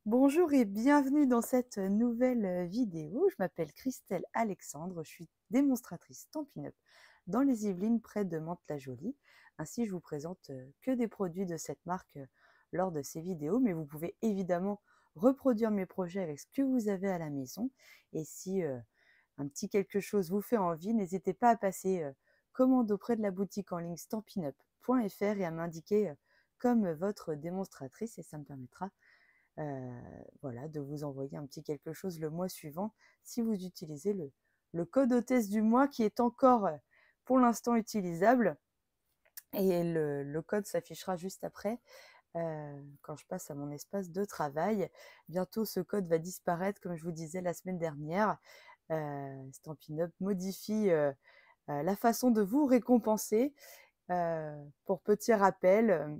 Bonjour et bienvenue dans cette nouvelle vidéo. Je m'appelle Christelle Alexandre, je suis démonstratrice Stampin' Up dans les Yvelines près de Mantes-la-Jolie. Ainsi, je vous présente que des produits de cette marque lors de ces vidéos, mais vous pouvez évidemment reproduire mes projets avec ce que vous avez à la maison. Et si un petit quelque chose vous fait envie, n'hésitez pas à passer commande auprès de la boutique en ligne stampinup.fr et à m'indiquer comme votre démonstratrice et ça me permettra voilà, de vous envoyer un petit quelque chose le mois suivant si vous utilisez le code hôtesse du mois qui est encore pour l'instant utilisable et le code s'affichera juste après quand je passe à mon espace de travail. Bientôt, ce code va disparaître, comme je vous disais la semaine dernière. Stampin' Up modifie la façon de vous récompenser. Pour petit rappel,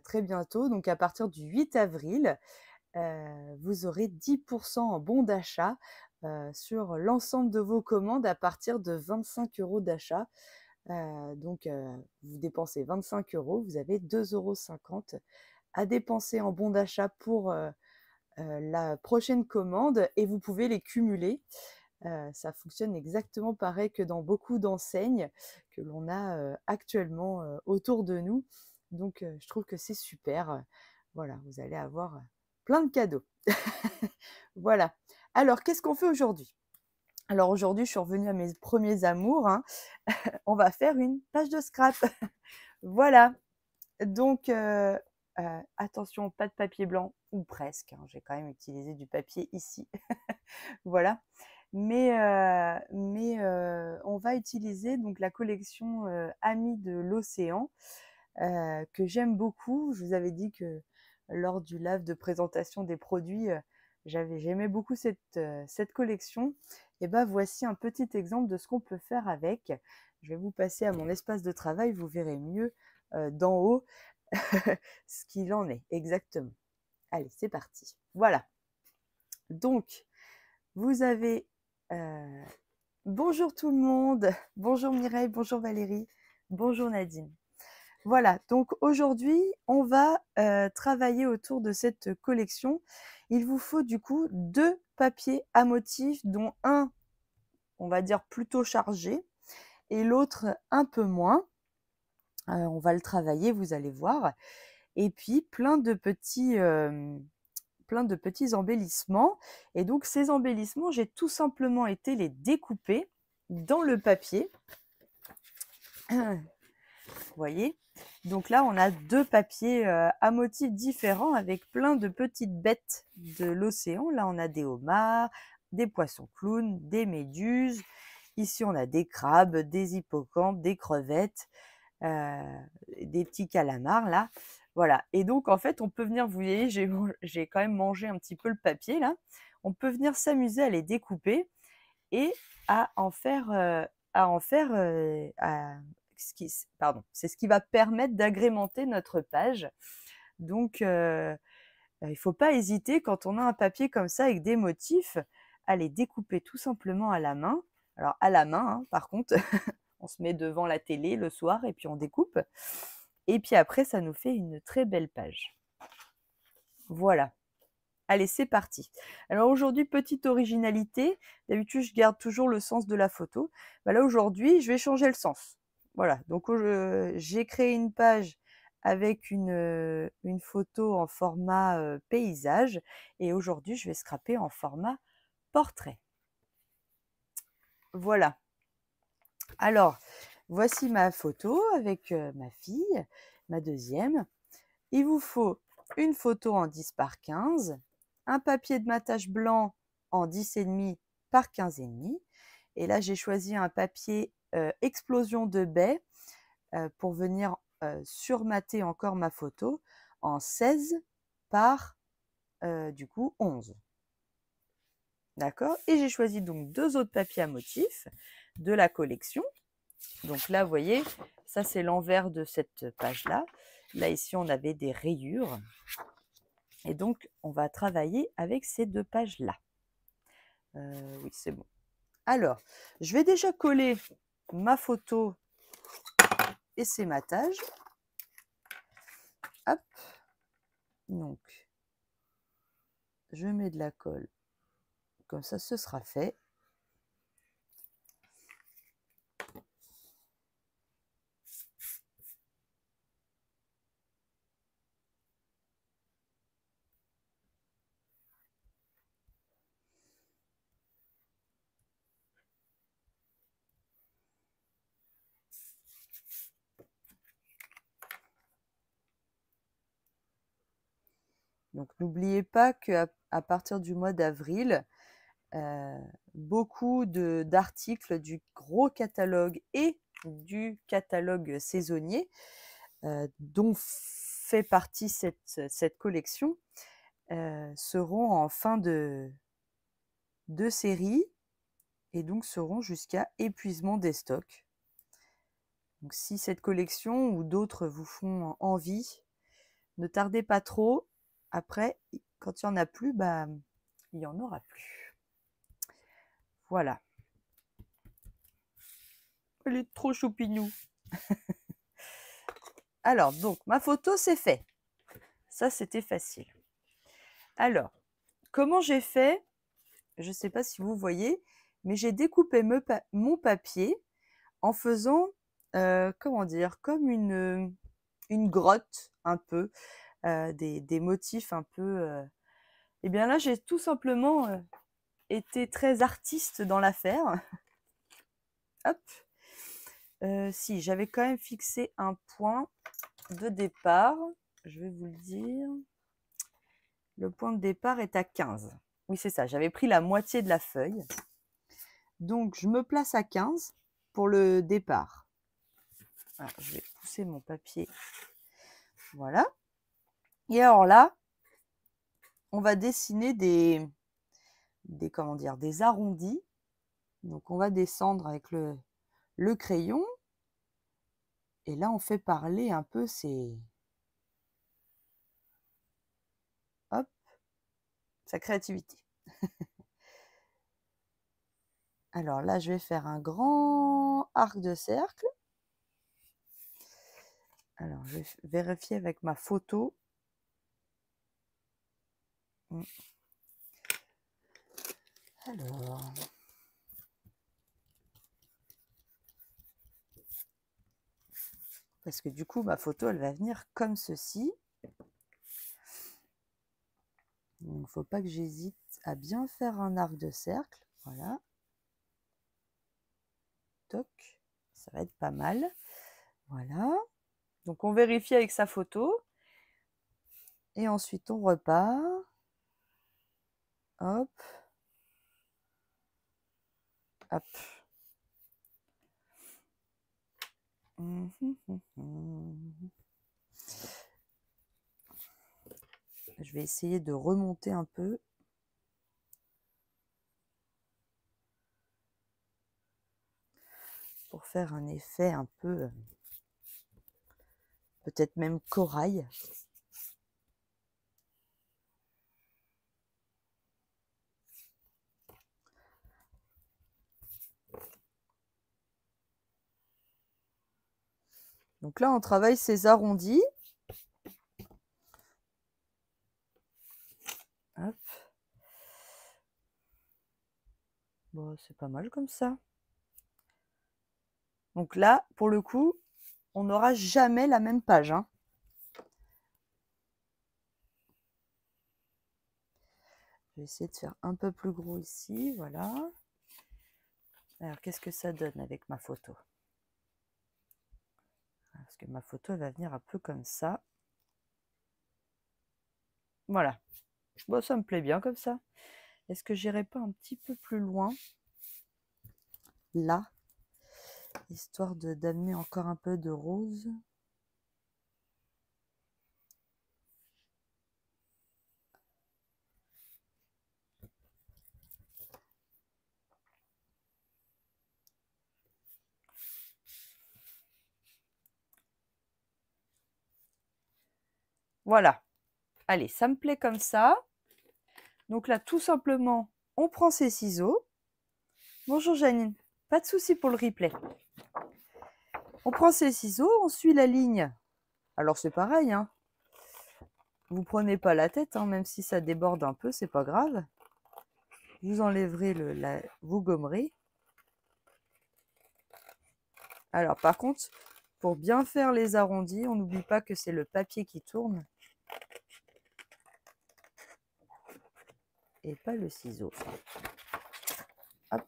très bientôt, donc à partir du 8 avril, vous aurez 10% en bon d'achat sur l'ensemble de vos commandes à partir de 25 € d'achat. Donc, vous dépensez 25 €, vous avez 2,50 € à dépenser en bon d'achat pour la prochaine commande et vous pouvez les cumuler. Ça fonctionne exactement pareil que dans beaucoup d'enseignes que l'on a actuellement autour de nous. Donc, je trouve que c'est super. Voilà, vous allez avoir plein de cadeaux. Voilà. Alors, qu'est-ce qu'on fait aujourd'hui? Alors aujourd'hui, je suis revenue à mes premiers amours, hein. On va faire une page de scrap. Voilà. Donc, attention, pas de papier blanc ou presque, hein. J'ai quand même utilisé du papier ici. Voilà. Mais on va utiliser donc la collection Amis de l'océan que j'aime beaucoup. Je vous avais dit que lors du live de présentation des produits, j'aimais beaucoup cette collection. Et ben voici un petit exemple de ce qu'on peut faire avec. Je vais vous passer à mon espace de travail, vous verrez mieux d'en haut ce qu'il en est exactement. Allez, c'est parti. Voilà. Donc, vous avez... bonjour tout le monde. Bonjour Mireille, bonjour Valérie, bonjour Nadine. Voilà, donc aujourd'hui, on va travailler autour de cette collection. Il vous faut du coup 2 papiers à motifs, dont un, on va dire, plutôt chargé et l'autre un peu moins. On va le travailler, vous allez voir. Et puis plein de petits embellissements. Et donc ces embellissements, j'ai tout simplement été les découper dans le papier. Vous voyez? Donc là, on a 2 papiers à motifs différents avec plein de petites bêtes de l'océan. Là, on a des homards, des poissons clowns, des méduses. Ici, on a des crabes, des hippocampes, des crevettes, des petits calamars là. Voilà. Et donc, en fait, on peut venir, vous voyez, j'ai quand même mangé un petit peu le papier là. On peut venir s'amuser à les découper et à en faire, pardon, c'est ce qui va permettre d'agrémenter notre page. Donc, il ne faut pas hésiter quand on a un papier comme ça avec des motifs à les découper tout simplement à la main. Alors à la main, hein, par contre, on se met devant la télé le soir et puis on découpe. Et puis après, ça nous fait une très belle page. Voilà. Allez, c'est parti. Alors aujourd'hui, petite originalité. D'habitude, je garde toujours le sens de la photo. Bah là, aujourd'hui, je vais changer le sens. Voilà, donc j'ai créé une page avec une photo en format paysage. Et aujourd'hui, je vais scraper en format portrait. Voilà. Alors, voici ma photo avec ma fille, ma deuxième. Il vous faut une photo en 10 par 15, un papier de matage blanc en 10,5 par 15,5. Et là, j'ai choisi un papier explosion de baie pour venir surmater encore ma photo en 16 par du coup 11. D'accord? Et j'ai choisi donc 2 autres papiers à motifs de la collection. Donc là, vous voyez, ça c'est l'envers de cette page-là. Là, ici, on avait des rayures. Et donc, on va travailler avec ces 2 pages-là. Oui, c'est bon. Alors, je vais déjà coller ma photo et ses matages. Hop. Donc, je mets de la colle. Comme ça, ce sera fait. Donc, n'oubliez pas qu'à partir du mois d'avril, beaucoup d'articles du gros catalogue et du catalogue saisonnier, dont fait partie cette collection, seront en fin de série et donc seront jusqu'à épuisement des stocks. Donc, si cette collection ou d'autres vous font envie, ne tardez pas trop. Après, quand il n'y en a plus, bah, il n'y en aura plus. Voilà. Elle est trop choupinou. Alors, donc, ma photo, c'est fait. Ça, c'était facile. Alors, comment j'ai fait? Je ne sais pas si vous voyez, mais j'ai découpé mon papier en faisant, comment dire, comme une grotte un peu, des motifs un peu... Eh bien là, j'ai tout simplement été très artiste dans l'affaire. Hop. Si, j'avais quand même fixé un point de départ. Je vais vous le dire. Le point de départ est à 15. Oui, c'est ça. J'avais pris la moitié de la feuille. Donc, je me place à 15 pour le départ. Alors, je vais pousser mon papier. Voilà. Et alors là, on va dessiner des arrondis. Donc, on va descendre avec le crayon. Et là, on fait parler un peu hop, sa créativité. Alors là, je vais faire un grand arc de cercle. Alors, je vais vérifier avec ma photo. Alors... Parce que du coup, ma photo, elle va venir comme ceci. Il ne faut pas que j'hésite à bien faire un arc de cercle. Voilà. Toc. Ça va être pas mal. Voilà. Donc, on vérifie avec sa photo. Et ensuite, on repart. Hop. Hop. Je vais essayer de remonter un peu. Pour faire un effet un peu, peut-être même corail. Donc là, on travaille ces arrondis. Hop. Bon, c'est pas mal comme ça. Donc là, pour le coup, on n'aura jamais la même page, hein. Je vais essayer de faire un peu plus gros ici, voilà. Alors, qu'est-ce que ça donne avec ma photo? Parce que ma photo, elle va venir un peu comme ça. Voilà. Bon, ça me plaît bien comme ça. Est-ce que j'irai pas un petit peu plus loin? Là. Histoire d'amener encore un peu de rose. Voilà. Allez, ça me plaît comme ça. Donc là, tout simplement, on prend ses ciseaux. Bonjour Janine, pas de souci pour le replay. On prend ses ciseaux, on suit la ligne. Alors c'est pareil, hein. vous prenez pas la tête, hein, même si ça déborde un peu, c'est pas grave. Vous enlèverez vous gommerez. Alors par contre, pour bien faire les arrondis, on n'oublie pas que c'est le papier qui tourne et pas le ciseau. Hop.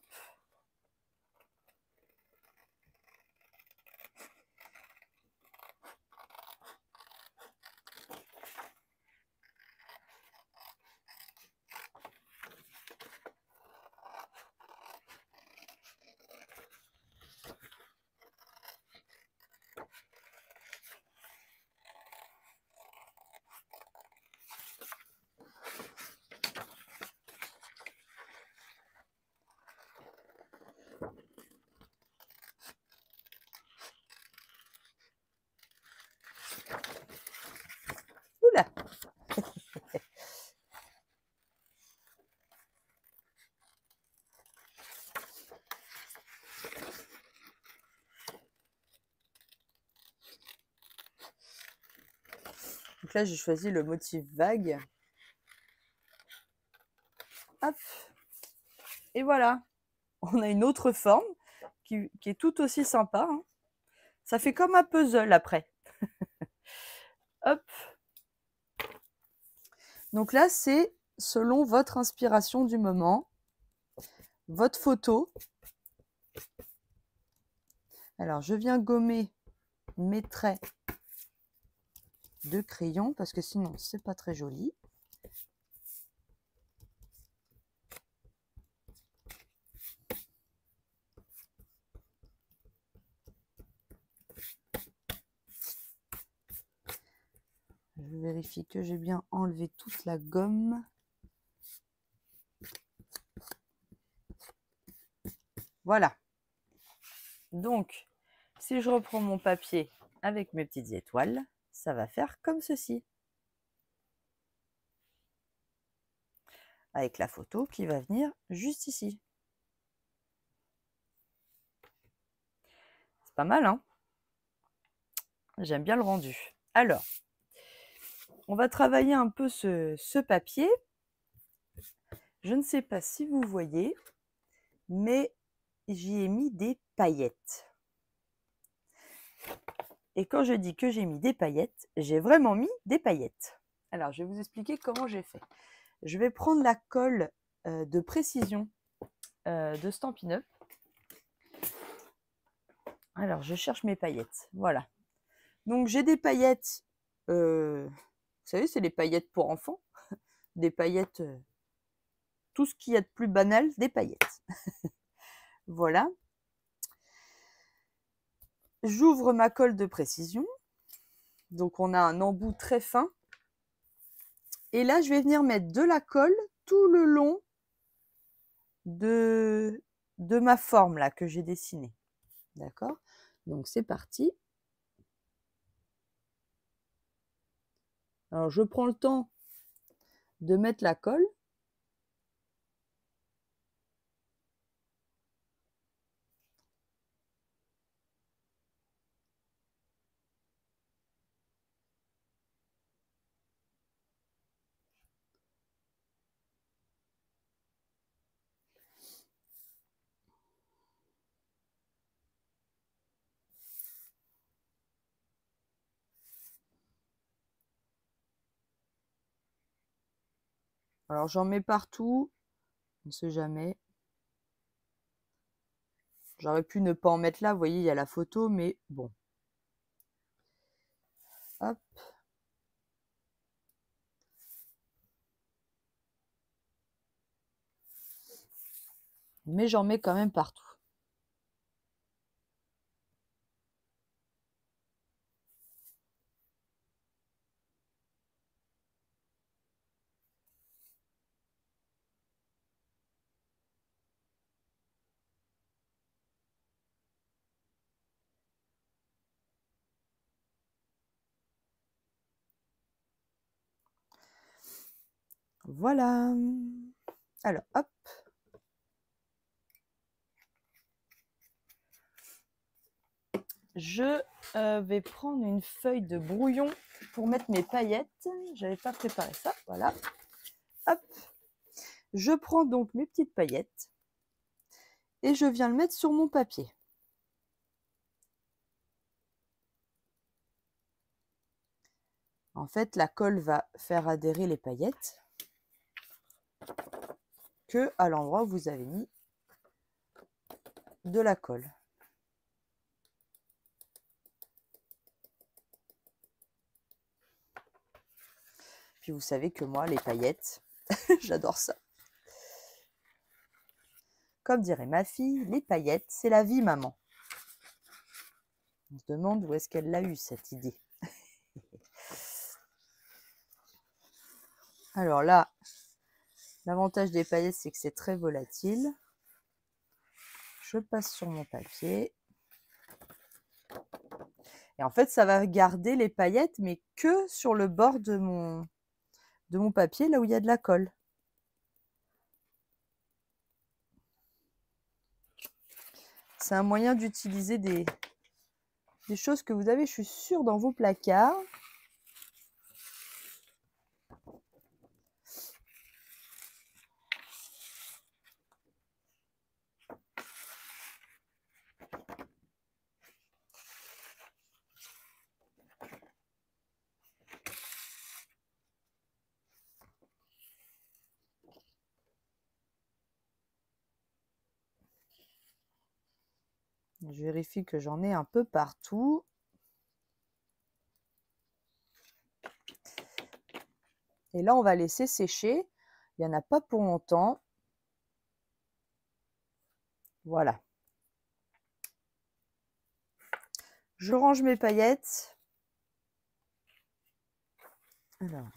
Oula. Donc là, j'ai choisi le motif vague. Hop. Et voilà. On a une autre forme qui est tout aussi sympa, hein. Ça fait comme un puzzle après. Hop. Donc là, c'est selon votre inspiration du moment, votre photo. Alors, je viens gommer mes traits de crayon parce que sinon, c'est pas très joli. Je vérifie que j'ai bien enlevé toute la gomme. Voilà. Donc, si je reprends mon papier avec mes petites étoiles, ça va faire comme ceci. Avec la photo qui va venir juste ici. C'est pas mal, hein? J'aime bien le rendu. Alors, on va travailler un peu ce papier. Je ne sais pas si vous voyez, mais j'y ai mis des paillettes. Et quand je dis que j'ai mis des paillettes, j'ai vraiment mis des paillettes. Alors, je vais vous expliquer comment j'ai fait. Je vais prendre la colle de précision de Stampin' Up. Alors, je cherche mes paillettes. Voilà. Donc, j'ai des paillettes. Vous savez, c'est les paillettes pour enfants. Des paillettes, tout ce qu'il y a de plus banal, des paillettes. Voilà. J'ouvre ma colle de précision. Donc, on a un embout très fin. Et là, je vais venir mettre de la colle tout le long de ma forme là que j'ai dessinée. D'accord? Donc, c'est parti. Alors, je prends le temps de mettre la colle. Alors, j'en mets partout. On ne sait jamais. J'aurais pu ne pas en mettre là. Vous voyez, il y a la photo, mais bon. Hop. Mais j'en mets quand même partout. Voilà. Alors, hop. je vais prendre une feuille de brouillon pour mettre mes paillettes. J'avais pas préparé ça, voilà. Hop. Je prends donc mes petites paillettes et je viens le mettre sur mon papier. En fait, la colle va faire adhérer les paillettes que à l'endroit où vous avez mis de la colle. Puis vous savez que moi, les paillettes, j'adore ça. Comme dirait ma fille, les paillettes, c'est la vie, maman. On se demande où est-ce qu'elle l'a eu, cette idée. Alors là, l'avantage des paillettes, c'est que c'est très volatile. Je passe sur mon papier. Et en fait, ça va garder les paillettes, mais que sur le bord de mon papier, là où il y a de la colle. C'est un moyen d'utiliser des choses que vous avez, je suis sûre, dans vos placards. Je vérifie que j'en ai un peu partout. Et là, on va laisser sécher. Il n'y en a pas pour longtemps. Voilà. Je range mes paillettes. Alors,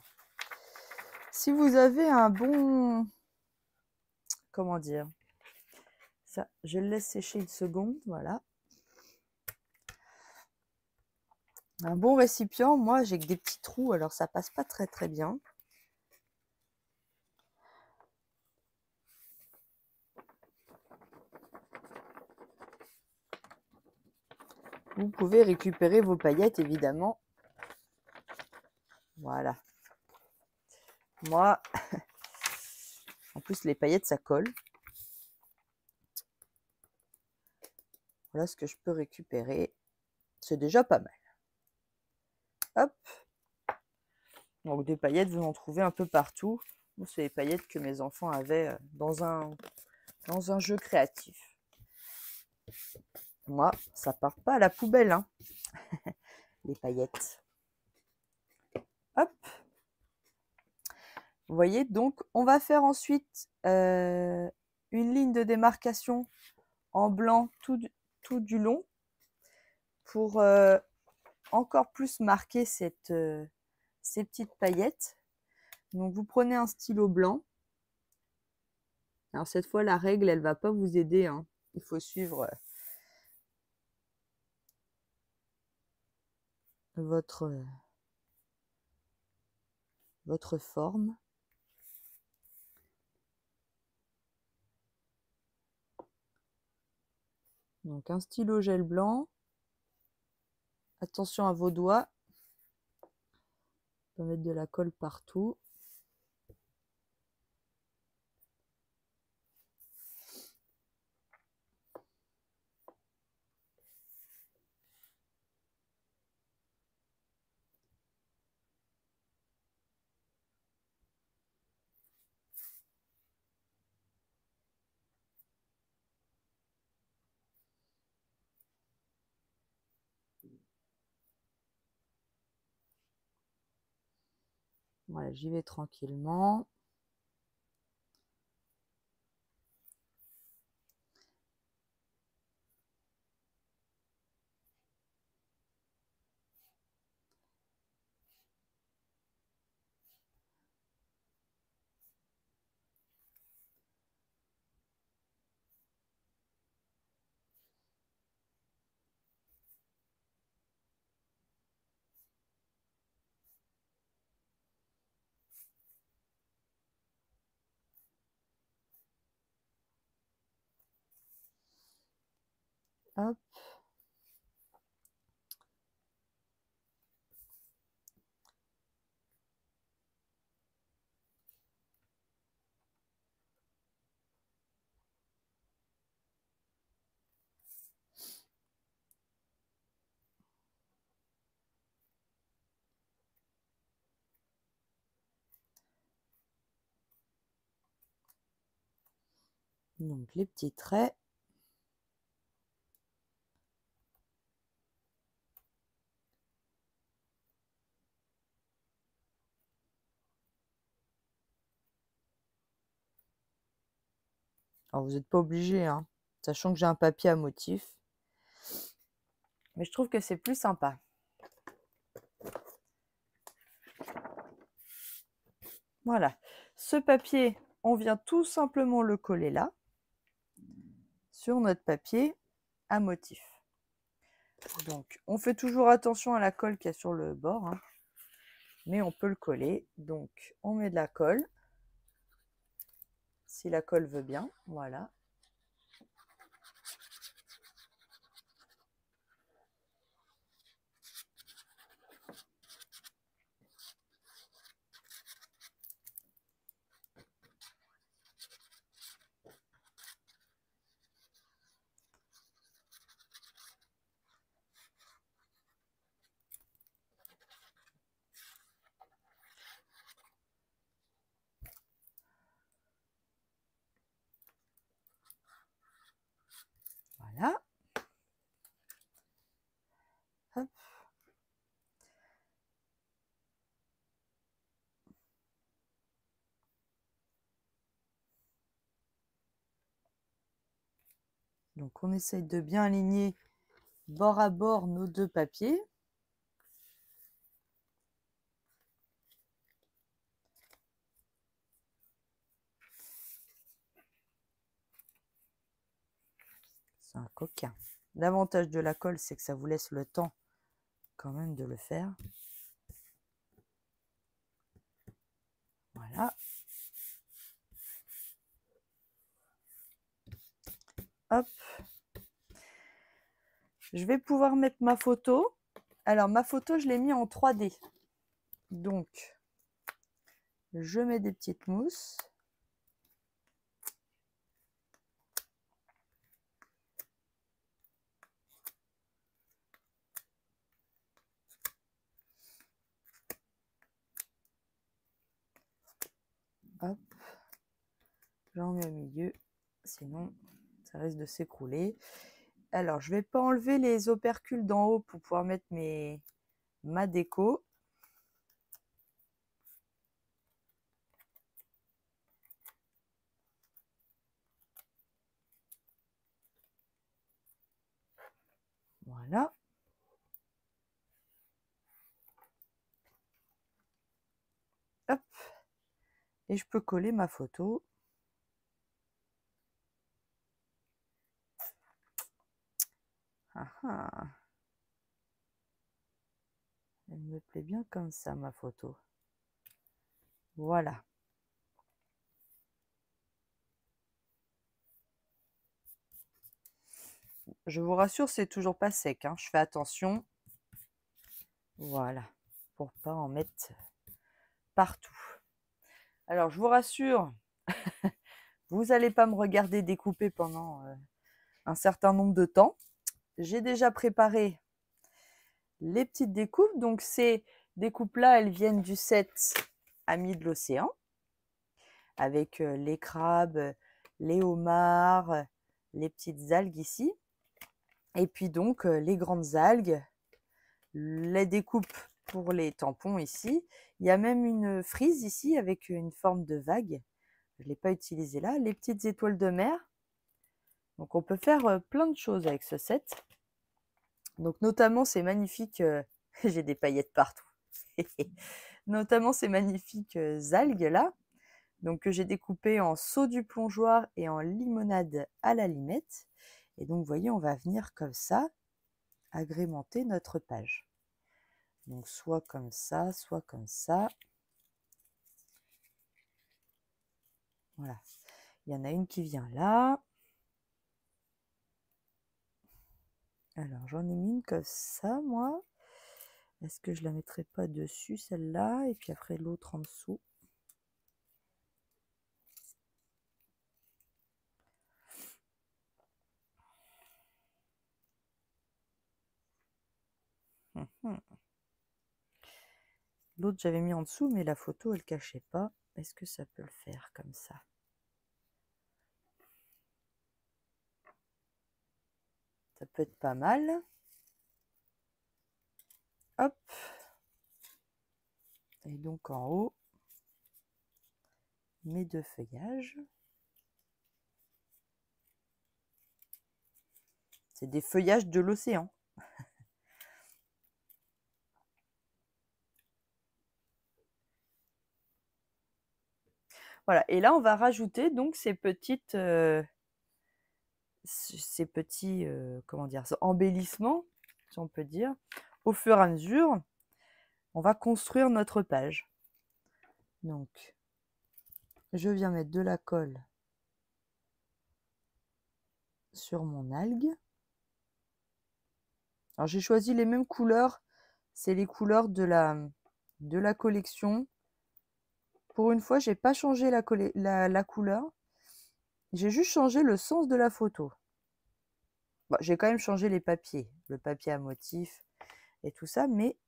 si vous avez un bon... Comment dire? Ça, je le laisse sécher une seconde. Voilà. Un bon récipient, moi, j'ai que des petits trous, alors ça passe pas très très bien. Vous pouvez récupérer vos paillettes, évidemment. Voilà. Moi, en plus, les paillettes, ça colle. Voilà ce que je peux récupérer. C'est déjà pas mal. Hop. Donc, des paillettes, vous en trouvez un peu partout. C'est les paillettes que mes enfants avaient dans un jeu créatif. Moi, ça part pas à la poubelle, hein. Les paillettes. Hop. Vous voyez, donc on va faire ensuite une ligne de démarcation en blanc tout du long pour encore plus marquer ces petites paillettes. Donc vous prenez un stylo blanc. Alors cette fois, la règle, elle ne va pas vous aider, hein. Il faut suivre votre forme. Donc un stylo gel blanc. Attention à vos doigts. On peut mettre de la colle partout. Voilà, j'y vais tranquillement. Hop. Donc les petits traits. Alors vous n'êtes pas obligé, hein, sachant que j'ai un papier à motif. Mais je trouve que c'est plus sympa. Voilà. Ce papier, on vient tout simplement le coller là, sur notre papier à motif. Donc, on fait toujours attention à la colle qu'il y a sur le bord, hein, mais on peut le coller. Donc, on met de la colle, si la colle veut bien, voilà. Voilà. Hop. Donc, on essaye de bien aligner bord à bord nos deux papiers. C'est un coquin. L'avantage de la colle, c'est que ça vous laisse le temps quand même de le faire. Voilà. Hop. Je vais pouvoir mettre ma photo. Alors, ma photo, je l'ai mis en 3D. Donc, je mets des petites mousses. Hop. J'en mets au milieu. Sinon, ça risque de s'écrouler. Alors, je ne vais pas enlever les opercules d'en haut pour pouvoir mettre ma déco. Voilà. Hop. Et je peux coller ma photo. Ah ah. Elle me plaît bien comme ça, ma photo. Voilà. Je vous rassure, c'est toujours pas sec, hein. Je fais attention. Voilà. Pour pas en mettre partout. Alors, je vous rassure, vous n'allez pas me regarder découper pendant un certain nombre de temps. J'ai déjà préparé les petites découpes. Donc, ces découpes-là, elles viennent du set Amis de l'océan, avec les crabes, les homards, les petites algues ici. Et puis donc, les grandes algues, les découpes pour les tampons ici. Il y a même une frise ici avec une forme de vague. Je ne l'ai pas utilisée là. Les petites étoiles de mer. Donc, on peut faire plein de choses avec ce set. Donc, notamment, ces magnifiques... j'ai des paillettes partout. Notamment ces magnifiques algues là. Donc, que j'ai découpées en saut du plongeoir et en limonade à la limette. Et donc, vous voyez, on va venir comme ça agrémenter notre page. Donc, soit comme ça, soit comme ça. Voilà. Il y en a une qui vient là. Alors, j'en ai mis une comme ça, moi. Est-ce que je la mettrai pas dessus, celle-là? Et puis après, l'autre en dessous. L'autre, j'avais mis en dessous, mais la photo, elle cachait pas. Est-ce que ça peut le faire comme ça? Ça peut être pas mal. Hop. Et donc en haut, mes 2 feuillages. C'est des feuillages de l'océan. Voilà, et là on va rajouter donc ces petits comment dire, embellissements, si on peut dire, au fur et à mesure. On va construire notre page. Donc, je viens mettre de la colle sur mon algue. Alors j'ai choisi les mêmes couleurs, c'est les couleurs de la collection. Pour une fois, j'ai pas changé la couleur, j'ai juste changé le sens de la photo. Bon, j'ai quand même changé les papiers, le papier à motif et tout ça, mais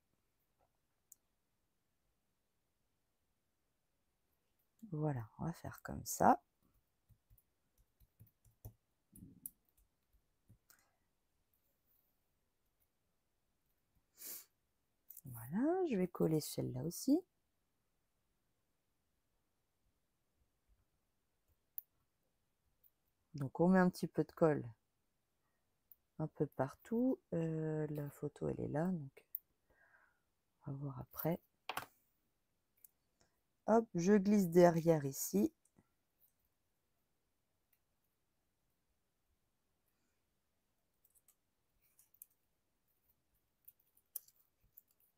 voilà, on va faire comme ça. Voilà, je vais coller celle-là aussi. Donc on met un petit peu de colle un peu partout. La photo elle est là, donc on va voir après. Hop, je glisse derrière ici.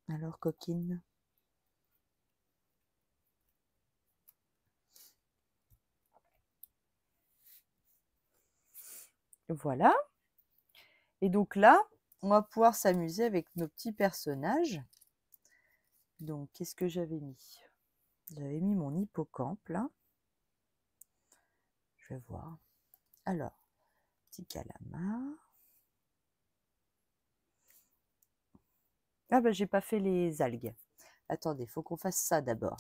Alors coquine. Voilà. Et donc là, on va pouvoir s'amuser avec nos petits personnages. Donc, qu'est-ce que j'avais mis? J'avais mis mon hippocampe là. Je vais voir. Alors, petit calamar. Ah ben, j'ai pas fait les algues. Attendez, il faut qu'on fasse ça d'abord.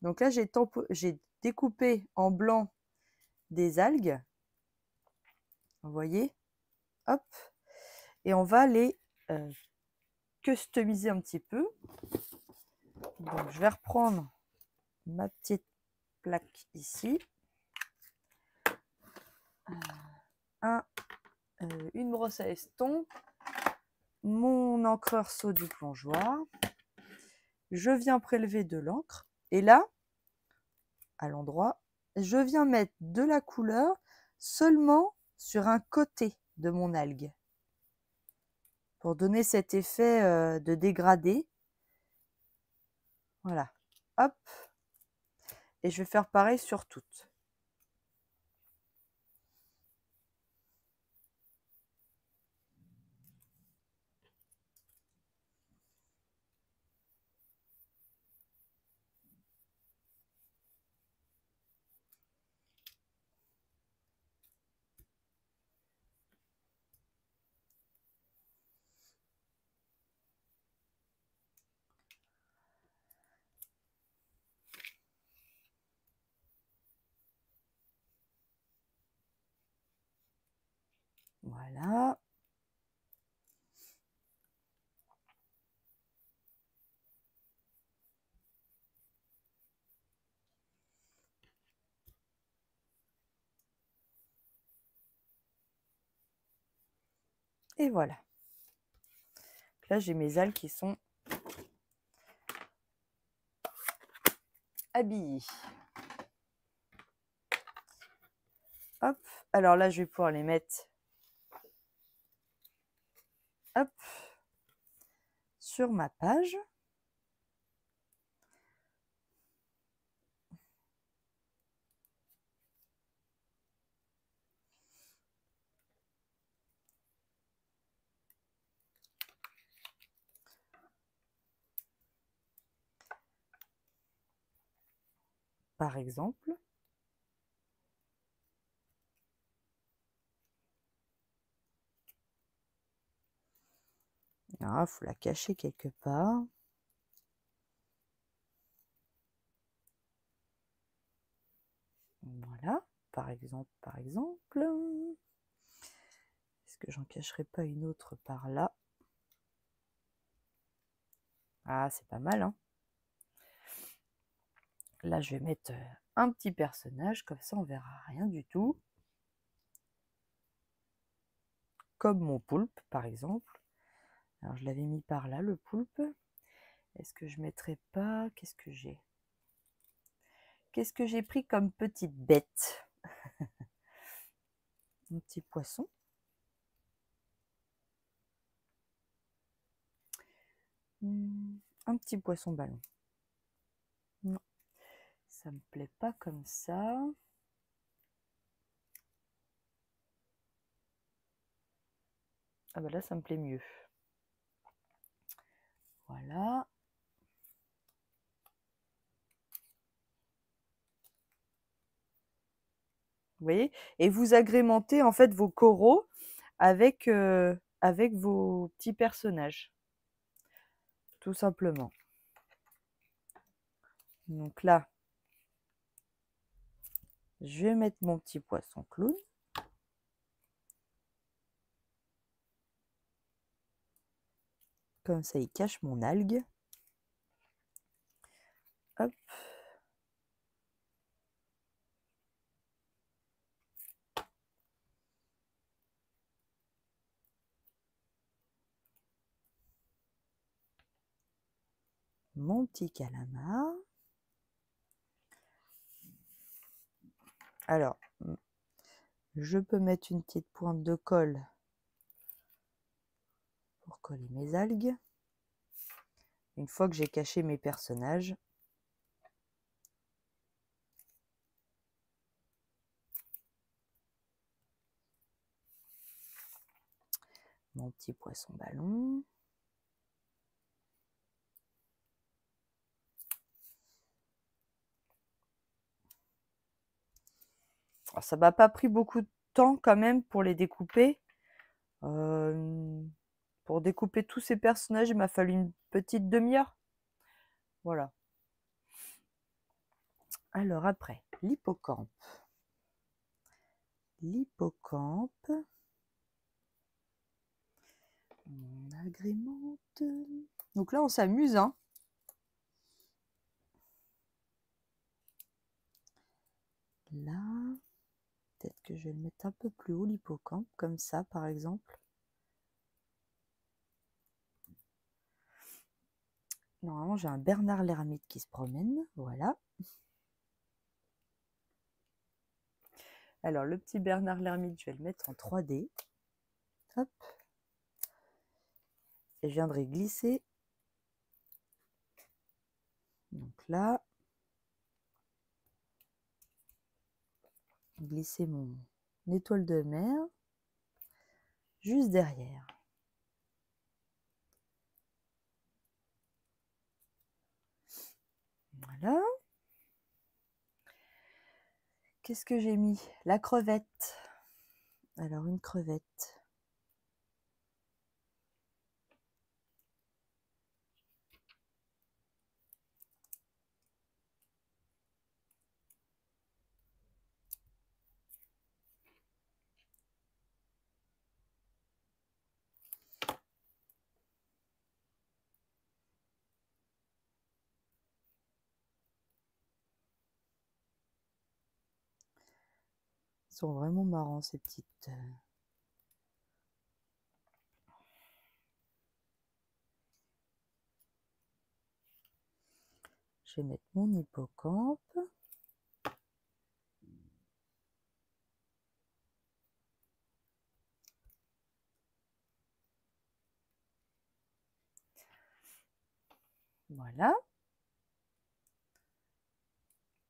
Donc là, j'ai découpé en blanc des algues. Vous voyez? Hop. Et on va les customiser un petit peu. Donc, je vais reprendre ma petite plaque ici. Une brosse à estompe, mon encreur seau du plongeoir. Je viens prélever de l'encre. Et là, à l'endroit, je viens mettre de la couleur seulement sur un côté de mon algue. Pour donner cet effet de dégradé. Voilà. Hop. Et je vais faire pareil sur toutes. Voilà. Et voilà. Là, j'ai mes algues qui sont habillées. Hop. Alors là, je vais pouvoir les mettre hop, sur ma page. Par exemple. Il faut la cacher quelque part. Voilà, par exemple. Est-ce Est-ce que j'en cacherai pas une autre par là? Ah, c'est pas mal, hein? Là, je vais mettre un petit personnage, comme ça on verra rien du tout. Comme mon poulpe, par exemple. Alors, je l'avais mis par là, le poulpe. Est-ce que je mettrai pas... Qu'est-ce que j'ai? Qu'est-ce que j'ai pris comme petite bête? Un petit poisson. Un petit poisson ballon. Non, ça me plaît pas comme ça. Ah bah là, ça me plaît mieux. Voilà. Vous voyez? Et vous agrémentez en fait vos coraux avec, avec vos petits personnages. Tout simplement. Donc là, je vais mettre mon petit poisson clown. Comme ça, il cache mon algue. Hop. Mon petit calamar. Alors, je peux mettre une petite pointe de colle pour coller mes algues. Une fois que j'ai caché mes personnages. Mon petit poisson ballon. Alors, ça m'a pas pris beaucoup de temps quand même pour les découper. Pour découper tous ces personnages, il m'a fallu une petite demi-heure. Voilà. Alors après, l'hippocampe. L'hippocampe. On agrémente. Donc là, on s'amuse, hein. Là, peut-être que je vais le mettre un peu plus haut, l'hippocampe, comme ça, par exemple. Normalement, j'ai un Bernard l'ermite qui se promène. Voilà. Alors, le petit Bernard l'ermite, je vais le mettre en 3D. Hop. Et je viendrai glisser. Donc là, glisser mon étoile de mer juste derrière. Voilà. Qu'est-ce que j'ai mis? La crevette. Alors, une crevette. Ils sont vraiment marrants, ces petites... Je vais mettre mon hippocampe. Voilà.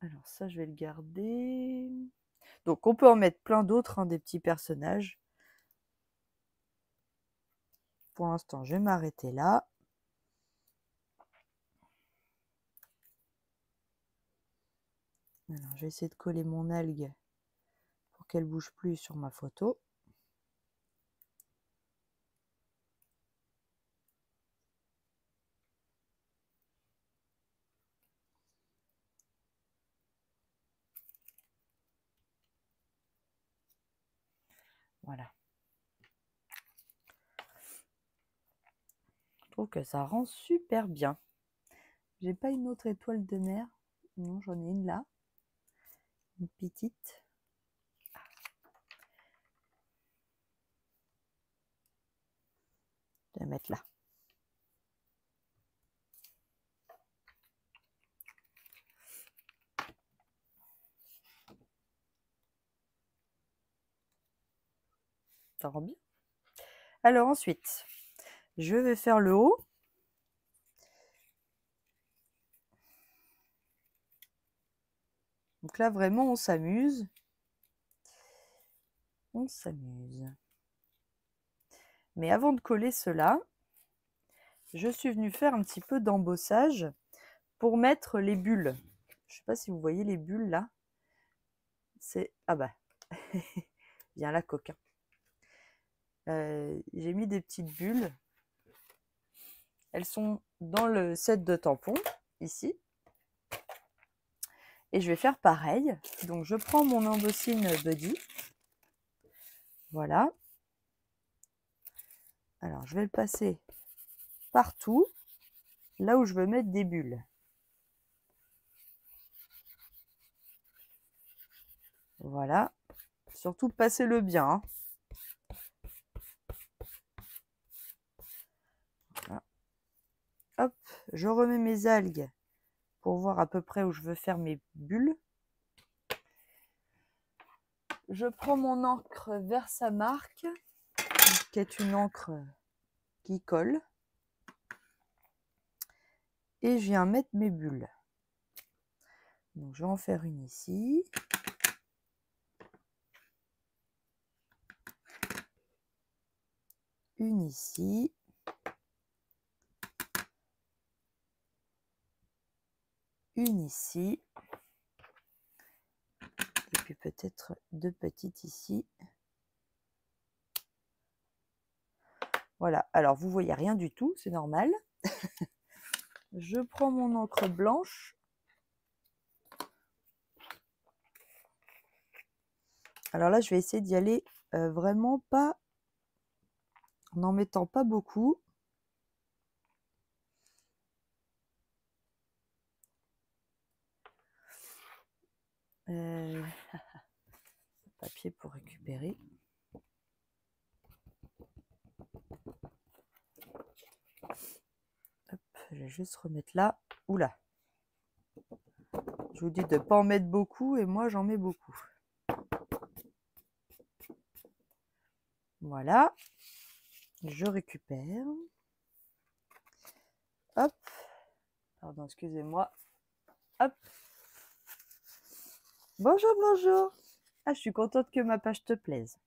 Alors ça, je vais le garder. Donc, on peut en mettre plein d'autres, hein, des petits personnages. Pour l'instant, je vais m'arrêter là. Alors, je vais essayer de coller mon algue pour qu'elle ne bouge plus sur ma photo. Voilà. trouve que ça rend super bien. J'ai pas une autre étoile de mer. Non, j'en ai une là. Une petite. Je vais la mettre là. Ça rend bien. Alors ensuite, je vais faire le haut. Donc là, vraiment, on s'amuse. On s'amuse. Mais avant de coller cela, je suis venue faire un petit peu d'embossage pour mettre les bulles. Je ne sais pas si vous voyez les bulles là. C'est... Ah bah, bien la coquin. J'ai mis des petites bulles. Elles sont dans le set de tampons, ici. Et je vais faire pareil. Donc je prends mon embossine Buddy. Voilà. Alors je vais le passer partout, là où je veux mettre des bulles. Voilà. Surtout passez-le bien. Hein. Voilà. Hop, je remets mes algues pour voir à peu près où je veux faire mes bulles. Je prends mon encre Versamark, qui est une encre qui colle. Et je viens mettre mes bulles. Donc je vais en faire une ici. Une ici. Une ici. Et puis peut-être deux petites ici. Voilà, alors vous voyez rien du tout, c'est normal. Je prends mon encre blanche. Alors là, je vais essayer d'y aller vraiment pas, en n'en mettant pas beaucoup. Papier pour récupérer. Hop, je vais juste remettre là. Oula. Je vous dis de ne pas en mettre beaucoup et moi j'en mets beaucoup. Voilà. Je récupère. Hop. Pardon, excusez-moi. Hop. Bonjour, bonjour. Ah, je suis contente que ma page te plaise.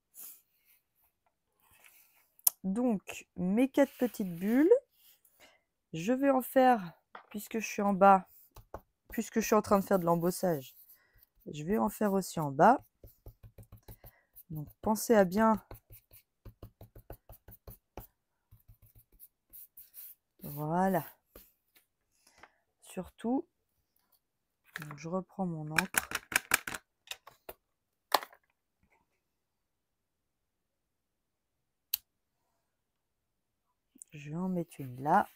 Donc, mes 4 petites bulles. Je vais en faire, puisque je suis en bas, puisque je suis en train de faire de l'embossage, je vais en faire aussi en bas. Donc, pensez à bien... Voilà. Surtout, donc je reprends mon encre. Je vais en mettre une là.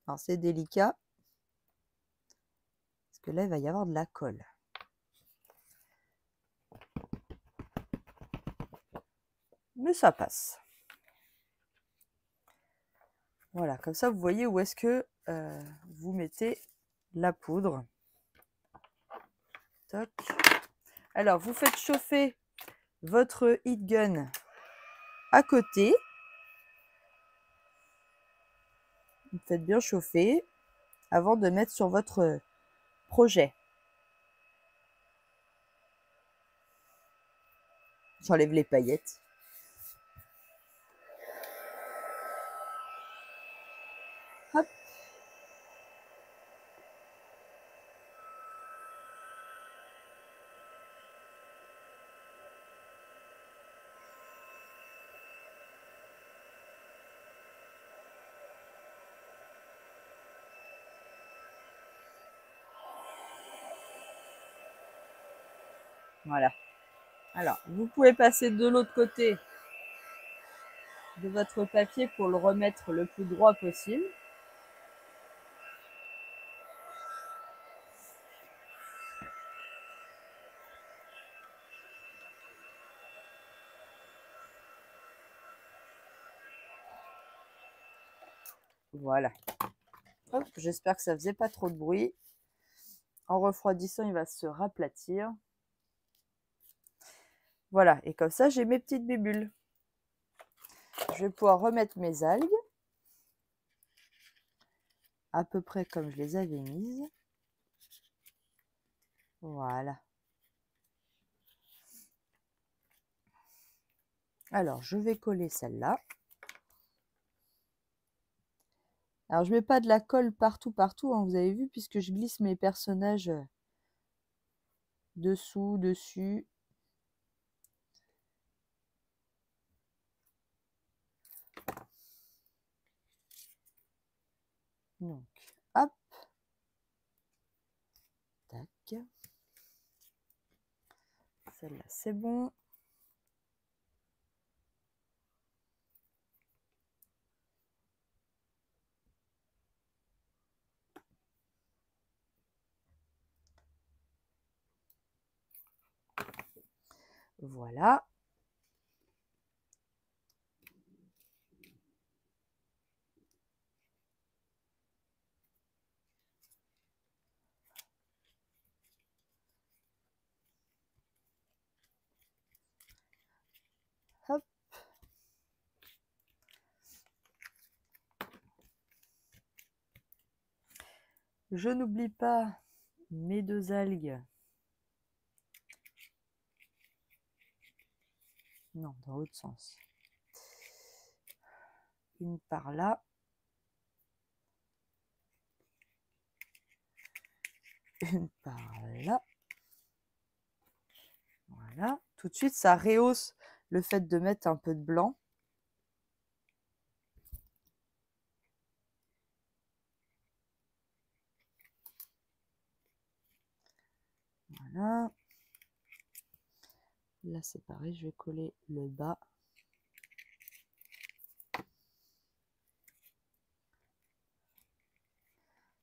Alors, c'est délicat. Parce que là, il va y avoir de la colle. Mais ça passe. Voilà, comme ça, vous voyez où est-ce que vous mettez la poudre. Toc. Alors, vous faites chauffer votre heat gun à côté. Vous faites bien chauffer avant de mettre sur votre projet. J'enlève les paillettes. Hop. Voilà. Alors, vous pouvez passer de l'autre côté de votre papier pour le remettre le plus droit possible. Voilà. Hop, j'espère que ça faisait pas trop de bruit. En refroidissant, il va se raplatir. Voilà, et comme ça, j'ai mes petites bébules. Je vais pouvoir remettre mes algues, à peu près comme je les avais mises. Voilà. Alors, je vais coller celle-là. Alors, je ne mets pas de la colle partout, hein, vous avez vu, puisque je glisse mes personnages dessous, dessus. Donc, hop. Tac. Celle-là, c'est bon. Voilà. Hop. Je n'oublie pas mes 2 algues. Non, dans l'autre sens. Une par là. Une par là. Voilà. Tout de suite, ça rehausse le fait de mettre un peu de blanc. Voilà. Là, c'est pareil, je vais coller le bas.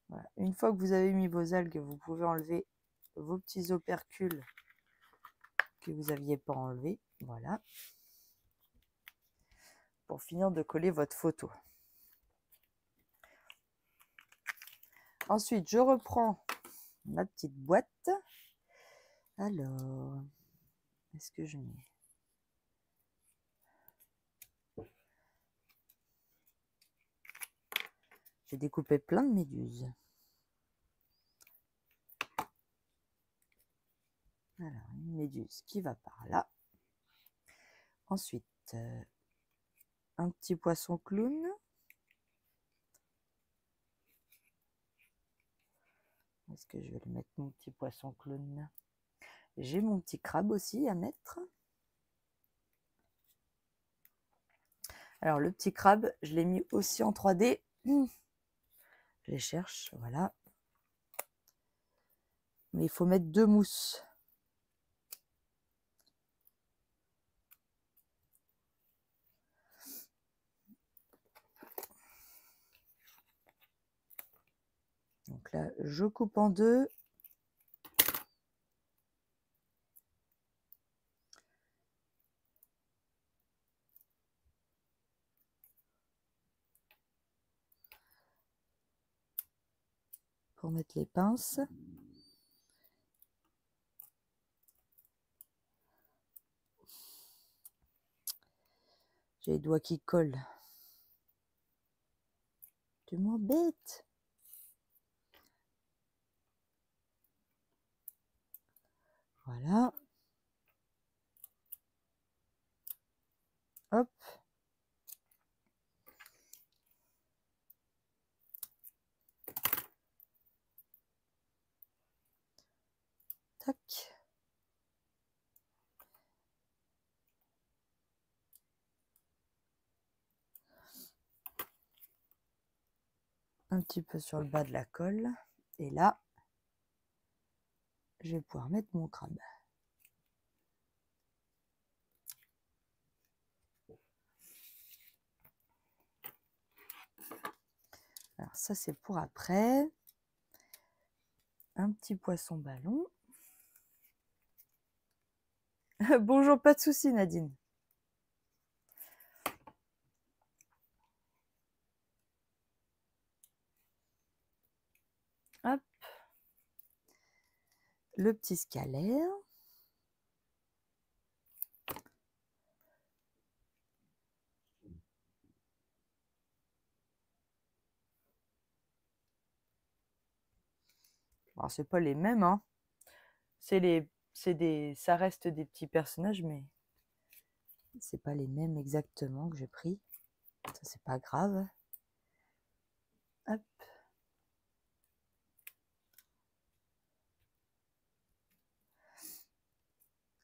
Voilà. Une fois que vous avez mis vos algues, vous pouvez enlever vos petits opercules que vous n'aviez pas enlevés. Voilà. Pour finir de coller votre photo. Ensuite, je reprends ma petite boîte. Alors, est-ce que je mets... J'ai découpé plein de méduses. Alors, une méduse qui va par là. Ensuite, un petit poisson clown. Est-ce que je vais le mettre, mon petit poisson clown? J'ai mon petit crabe aussi à mettre. Alors, le petit crabe, je l'ai mis aussi en 3D. Je les cherche, voilà. Mais il faut mettre 2 mousses. Donc là, je coupe en 2. Pour mettre les pinces. J'ai les doigts qui collent. Tu m'embêtes. Voilà. Hop. Tac. Un petit peu sur le bas de la colle. Et là, je vais pouvoir mettre mon crabe. Alors ça, c'est pour après. Un petit poisson ballon. Bonjour, pas de souci, Nadine. Hop. Le petit scalaire. Alors, c'est pas les mêmes, hein. Ça reste des petits personnages, mais c'est pas les mêmes exactement que j'ai pris. Ça, c'est pas grave. Hop.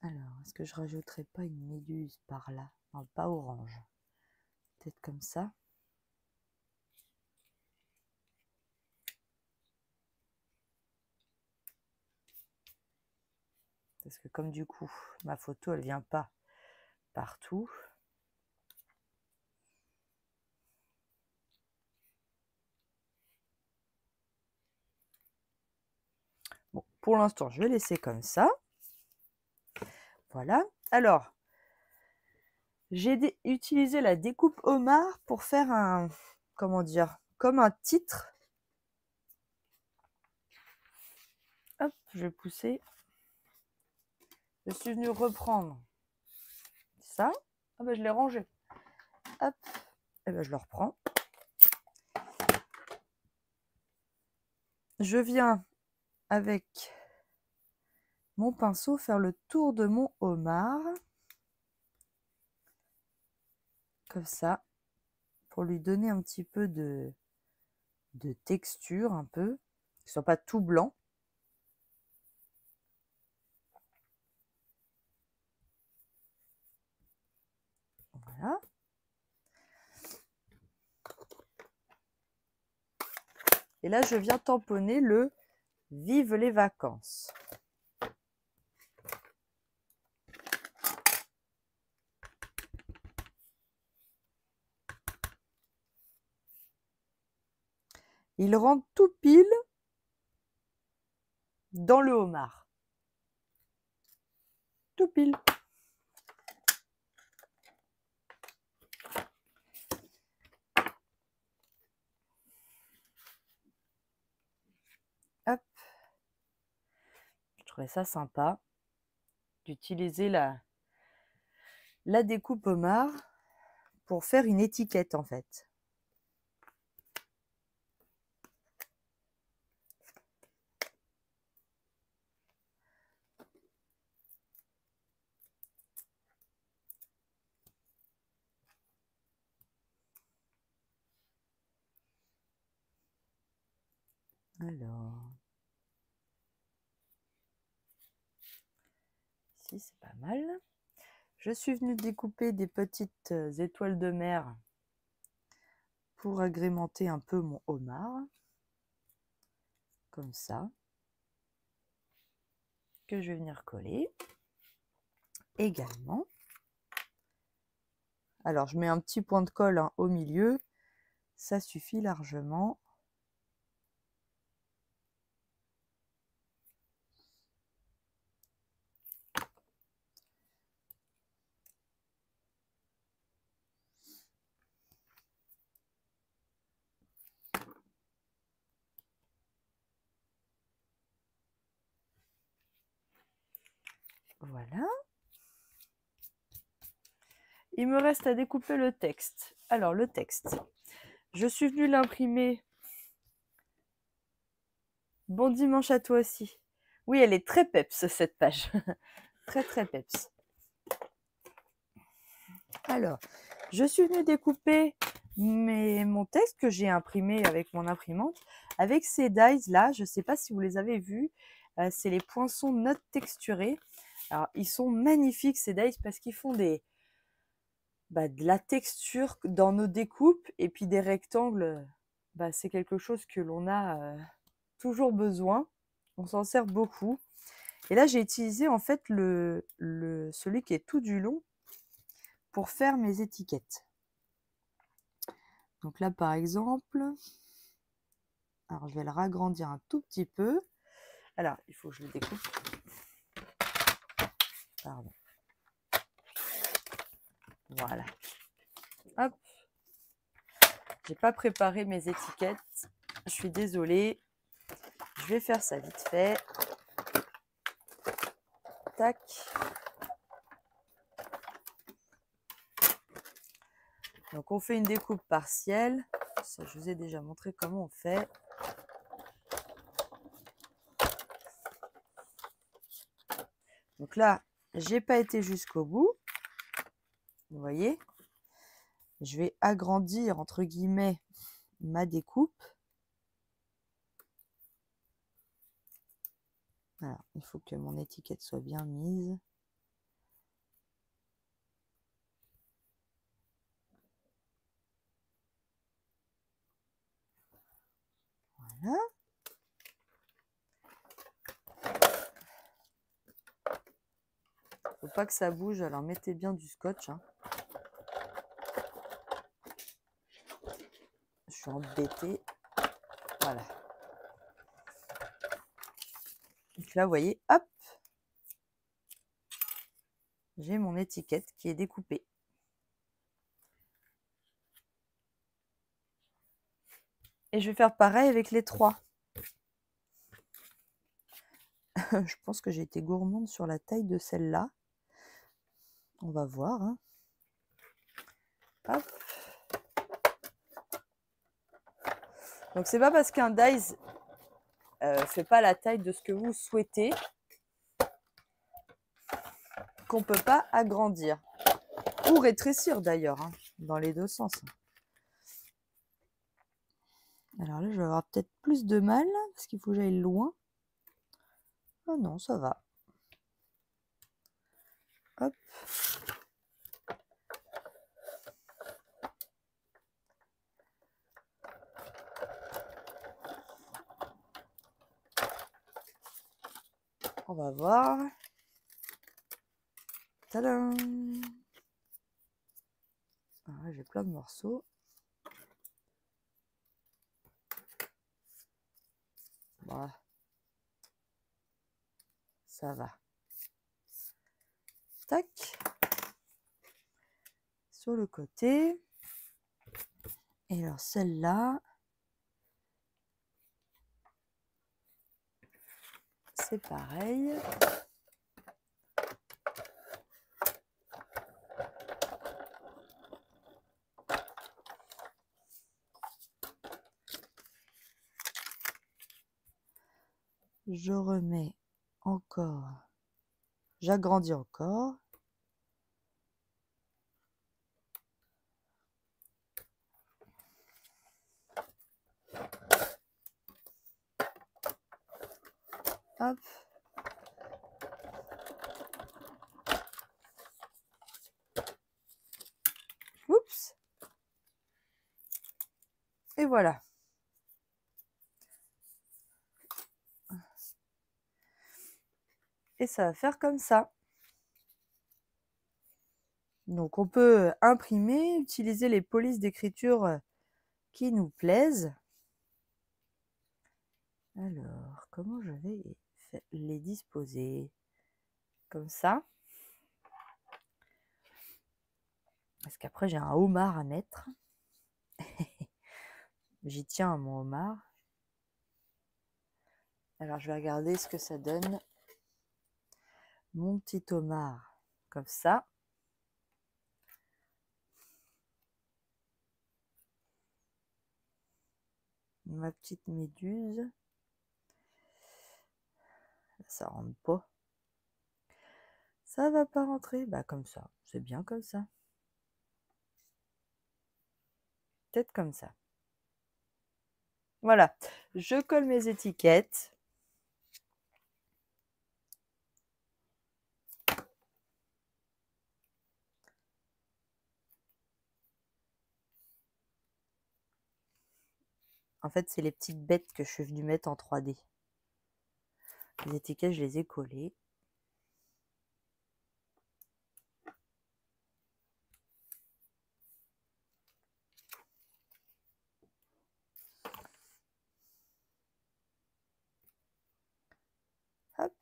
Alors, est-ce que je rajouterai pas une méduse par là? Non, pas orange. Peut-être comme ça. Parce que comme du coup, ma photo, elle vient pas partout. Bon, pour l'instant, je vais laisser comme ça. Voilà. Alors, j'ai utilisé la découpe homard pour faire un, comment dire, comme un titre. Hop, je vais pousser. Je suis venue reprendre ça. Ah ben, je l'ai rangé. Hop, et ben, je le reprends. Je viens avec mon pinceau faire le tour de mon homard. Comme ça, pour lui donner un petit peu de texture, un peu, qu'il ne soit pas tout blanc. Voilà. Et là, je viens tamponner le « Vive les vacances ». Il rentre tout pile dans le homard. Tout pile. Hop. Je trouvais ça sympa d'utiliser la découpe homard pour faire une étiquette en fait. Alors, ici c'est pas mal. Je suis venue découper des petites étoiles de mer pour agrémenter un peu mon homard. Comme ça. Que je vais venir coller. Également. Alors, je mets un petit point de colle hein, au milieu. Ça suffit largement. Voilà. Il me reste à découper le texte. Alors, le texte. Je suis venue l'imprimer. Bon dimanche à toi aussi. Oui, elle est très peps, cette page. Très, très peps. Alors, je suis venue découper mon texte que j'ai imprimé avec mon imprimante, avec ces dies là. Je ne sais pas si vous les avez vus. C'est les poinçons notes texturés. Alors, ils sont magnifiques ces dies parce qu'ils font de la texture dans nos découpes et puis des rectangles. C'est quelque chose que l'on a toujours besoin. On s'en sert beaucoup. Et là, j'ai utilisé en fait celui qui est tout du long pour faire mes étiquettes. Donc là, par exemple, Alors, je vais le ragrandir un tout petit peu. Alors, il faut que je le découpe. Pardon. Voilà. Hop. J'ai pas préparé mes étiquettes. Je suis désolée. Je vais faire ça vite fait. Tac. Donc, on fait une découpe partielle. Ça, je vous ai déjà montré comment on fait. Donc là, j'ai pas été jusqu'au bout. Vous voyez, je vais agrandir entre guillemets ma découpe. Alors, il faut que mon étiquette soit bien mise. Voilà. Faut pas que ça bouge, alors mettez bien du scotch. Hein. Je suis embêtée. Voilà. Donc là, vous voyez, hop, j'ai mon étiquette qui est découpée. Et je vais faire pareil avec les 3. Je pense que j'ai été gourmande sur la taille de celle-là. On va voir. Hein. Hop. Donc, c'est pas parce qu'un dies fait pas la taille de ce que vous souhaitez qu'on peut pas agrandir. Ou rétrécir d'ailleurs, hein, dans les deux sens. Alors là, je vais avoir peut-être plus de mal, parce qu'il faut que j'aille loin. Oh non, ça va. Hop. On va voir. Tadam! Ah, j'ai plein de morceaux. Voilà. Ça va. Tac. Sur le côté. Et alors celle-là, c'est pareil. Je remets encore, j'agrandis encore. Hop. Oups. Et voilà. Et ça va faire comme ça. Donc on peut imprimer, utiliser les polices d'écriture qui nous plaisent. Alors, comment je vais les disposer? Comme ça. Parce qu'après, j'ai un homard à mettre. J'y tiens à mon homard. Alors, je vais regarder ce que ça donne. Mon petit homard, comme ça. Ma petite méduse. Ça rentre pas. Ça va pas rentrer. Bah, comme ça. C'est bien comme ça. Peut-être comme ça. Voilà. Je colle mes étiquettes. En fait, c'est les petites bêtes que je suis venue mettre en 3D. Les étiquettes, je les ai collées. Hop.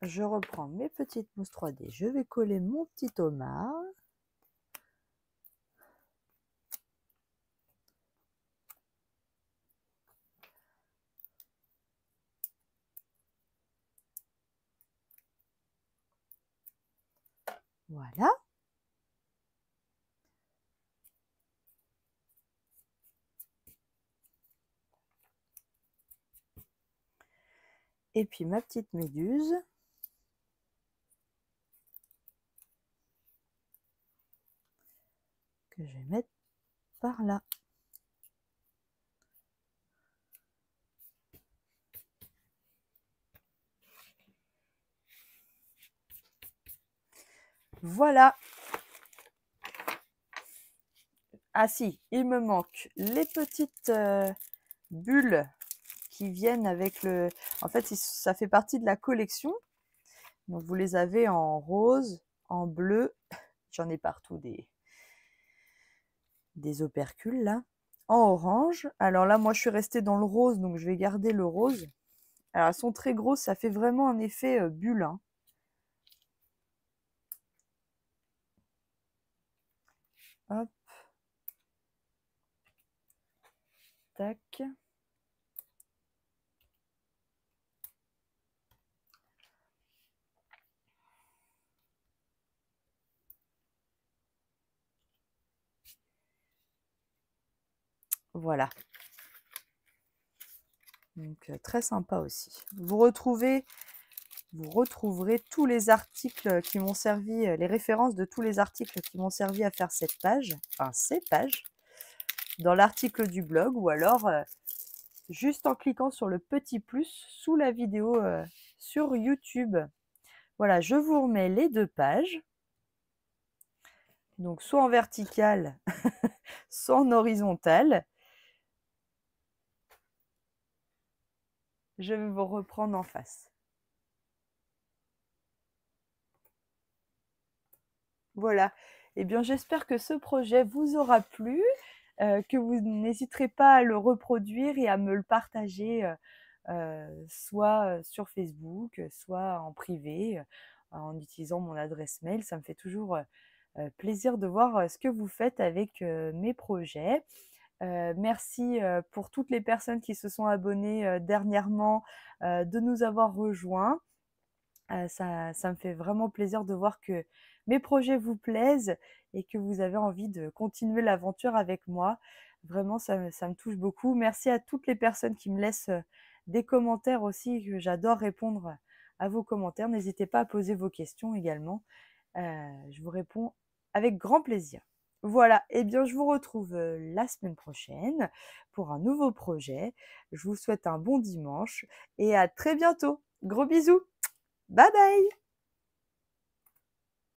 Je reprends mes petites mousses 3D. Je vais coller mon petit homard. Voilà. Et puis ma petite méduse. Que je vais mettre par là. Voilà. Ah si, il me manque les petites bulles qui viennent avec le... En fait, ça fait partie de la collection. Donc, vous les avez en rose, en bleu. J'en ai partout des opercules, là. En orange. Alors là, moi, je suis restée dans le rose, donc je vais garder le rose. Alors, elles sont très grosses, ça fait vraiment un effet bulle. Hein. Hop. Tac. Voilà. Donc, très sympa aussi. Vous retrouverez tous les articles qui m'ont servi, les références de tous les articles qui m'ont servi à faire cette page, enfin ces pages, dans l'article du blog ou alors juste en cliquant sur le petit plus sous la vidéo sur YouTube. Voilà, je vous remets les deux pages. Donc, soit en vertical, soit en horizontal. Je vais vous reprendre en face. Voilà. Eh bien, j'espère que ce projet vous aura plu, que vous n'hésiterez pas à le reproduire et à me le partager, soit sur Facebook, soit en privé, en utilisant mon adresse mail. Ça me fait toujours plaisir de voir ce que vous faites avec mes projets. Merci pour toutes les personnes qui se sont abonnées dernièrement, de nous avoir rejoints. Ça me fait vraiment plaisir de voir que mes projets vous plaisent et que vous avez envie de continuer l'aventure avec moi. Vraiment, ça me touche beaucoup. Merci à toutes les personnes qui me laissent des commentaires aussi, que j'adore répondre à vos commentaires. N'hésitez pas à poser vos questions également. Je vous réponds avec grand plaisir. Voilà, et bien je vous retrouve la semaine prochaine pour un nouveau projet. Je vous souhaite un bon dimanche et à très bientôt. Gros bisous. Bye bye!